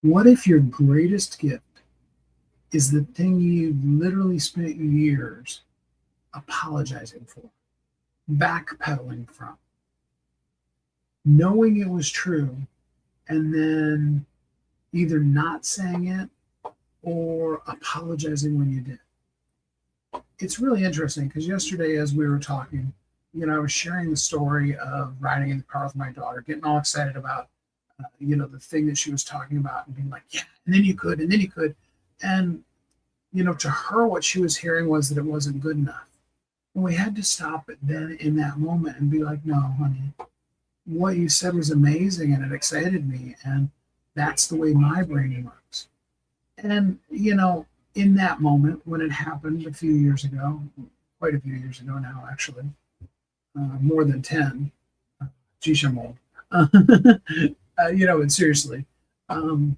What if your greatest gift is the thing you literally spent years apologizing for, backpedaling from, knowing it was true, and then either not saying it or apologizing when you did? It's really interesting because yesterday, as we were talking, I was sharing the story of riding in the car with my daughter, getting all excited about, the thing that she was talking about and being like, yeah, and then you could, and then you could. And, to her, what she was hearing was that it wasn't good enough. And we had to stop it then in that moment and be like, no, honey, what you said was amazing and it excited me. And that's the way my brain works. And, in that moment when it happened a few years ago, quite a few years ago now, actually, more than 10, geez, I'm old. And seriously, um,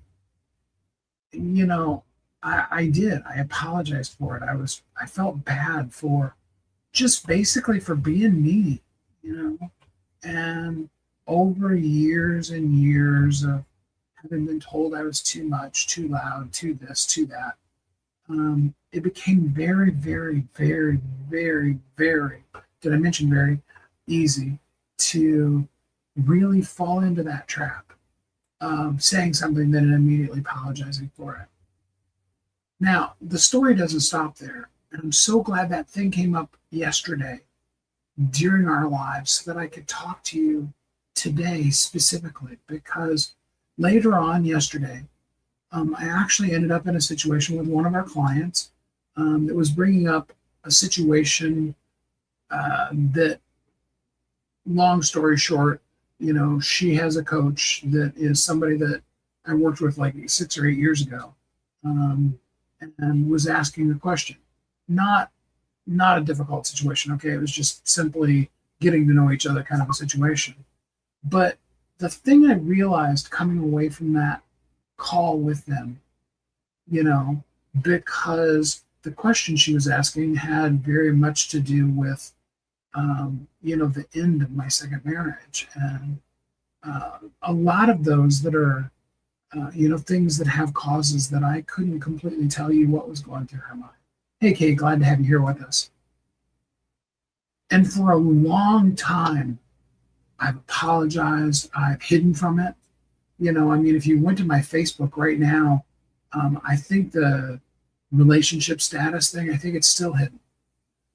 you know, I did. I apologized for it. I felt bad for just basically for being me, you know, and over years and years of having been told I was too much, too loud, too this, too that, it became very, very, very, very, very, did I mention very easy to really fall into that trap of saying something then and immediately apologizing for it. Now, the story doesn't stop there. And I'm so glad that thing came up yesterday during our lives so that I could talk to you today specifically because later on yesterday, I actually ended up in a situation with one of our clients that was bringing up a situation that, long story short, she has a coach that is somebody that I worked with like 6 or 8 years ago, and was asking a question. Not not a difficult situation. Okay, it was just simply getting to know each other kind of a situation. But the thing I realized coming away from that call with them, you know, because the question she was asking had very much to do with, the end of my second marriage. And a lot of those that are, things that have causes that I couldn't completely tell you what was going through her mind. Hey, Kate, glad to have you here with us. And for a long time, I've apologized. I've hidden from it. If you went to my Facebook right now, I think the relationship status thing, I think it's still hidden.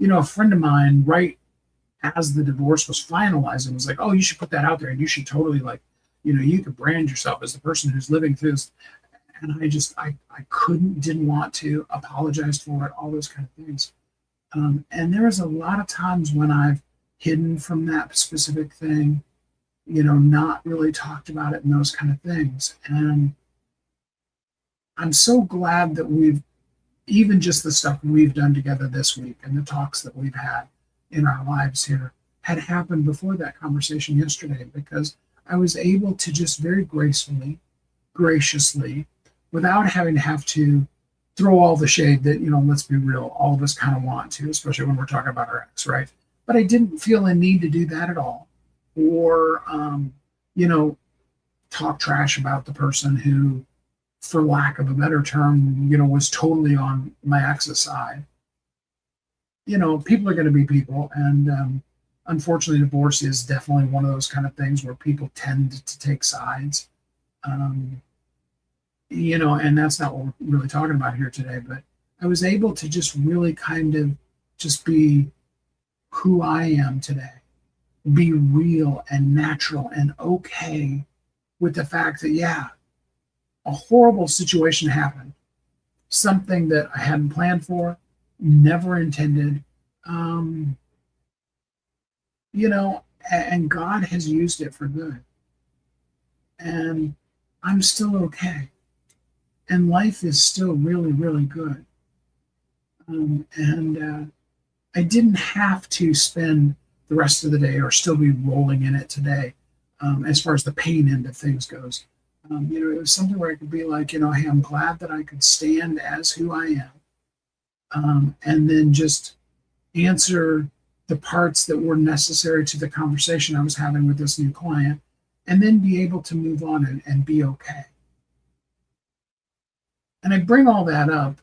A friend of mine, right as the divorce was finalizing, was like, oh, you should put that out there and you should totally you could brand yourself as the person who's living through this. And I couldn't, didn't want to, apologize for it, all those kind of things. And there was a lot of times when I've hidden from that specific thing, not really talked about it and those kind of things. And I'm so glad that we've, even just the stuff we've done together this week and the talks that we've had in our lives here had happened before that conversation yesterday, because I was able to just very gracefully, graciously, without having to have to throw all the shade that, let's be real, all of us kind of want to, especially when we're talking about our ex, right? But I didn't feel a need to do that at all. Or, talk trash about the person who, for lack of a better term, was totally on my ex's side. People are going to be people. And unfortunately, divorce is definitely one of those kind of things where people tend to take sides. Um, and that's not what we're really talking about here today. But I was able to just really kind of just be who I am today, be real and natural and okay with the fact that, yeah, a horrible situation happened, something that I hadn't planned for, never intended, um, and God has used it for good. And I'm still okay. And life is still really, really good. And I didn't have to spend the rest of the day or still be rolling in it today, as far as the pain end of things goes. It was something where I could be like, hey, I'm glad that I could stand as who I am, and then just answer the parts that were necessary to the conversation I was having with this new client, and then be able to move on and be okay. And I bring all that up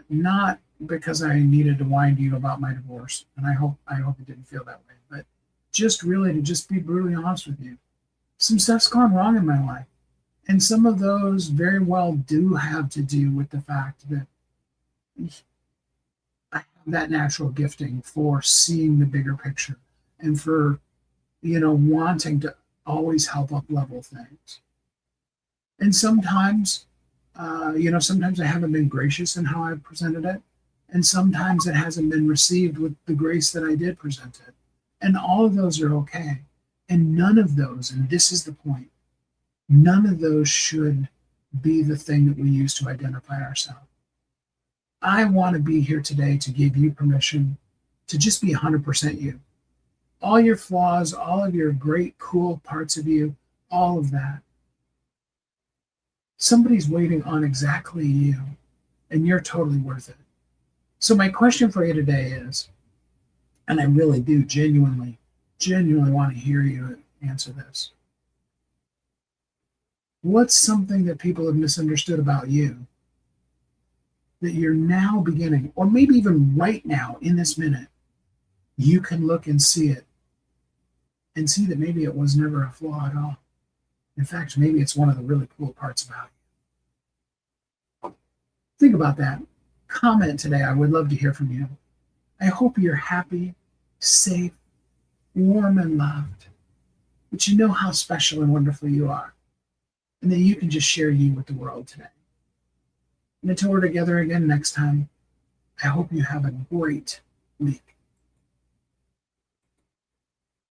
not because I needed to whine to you about my divorce, and I hope it didn't feel that way, but just really to just be brutally honest with you. Some stuff's gone wrong in my life, and some of those very well do have to do with the fact that I have that natural gifting for seeing the bigger picture and for wanting to always help up level things. And sometimes I haven't been gracious in how I've presented it, and sometimes it hasn't been received with the grace that I did present it. And all of those are okay. And none of those, and this is the point, none of those should be the thing that we use to identify ourselves. I want to be here today to give you permission to just be 100% you. All your flaws, all of your great, cool parts of you, all of that. Somebody's waiting on exactly you, and you're totally worth it. So, my question for you today is, and I really do genuinely want to hear you answer this. What's something that people have misunderstood about you that you're now beginning, or maybe even right now in this minute, you can look and see it and see that maybe it was never a flaw at all. In fact, maybe it's one of the really cool parts about you. Think about that. Comment today. I would love to hear from you. I hope you're happy, safe, warm, and loved. But you know how special and wonderful you are. And that you can just share you with the world today. And until we're together again next time, I hope you have a great week.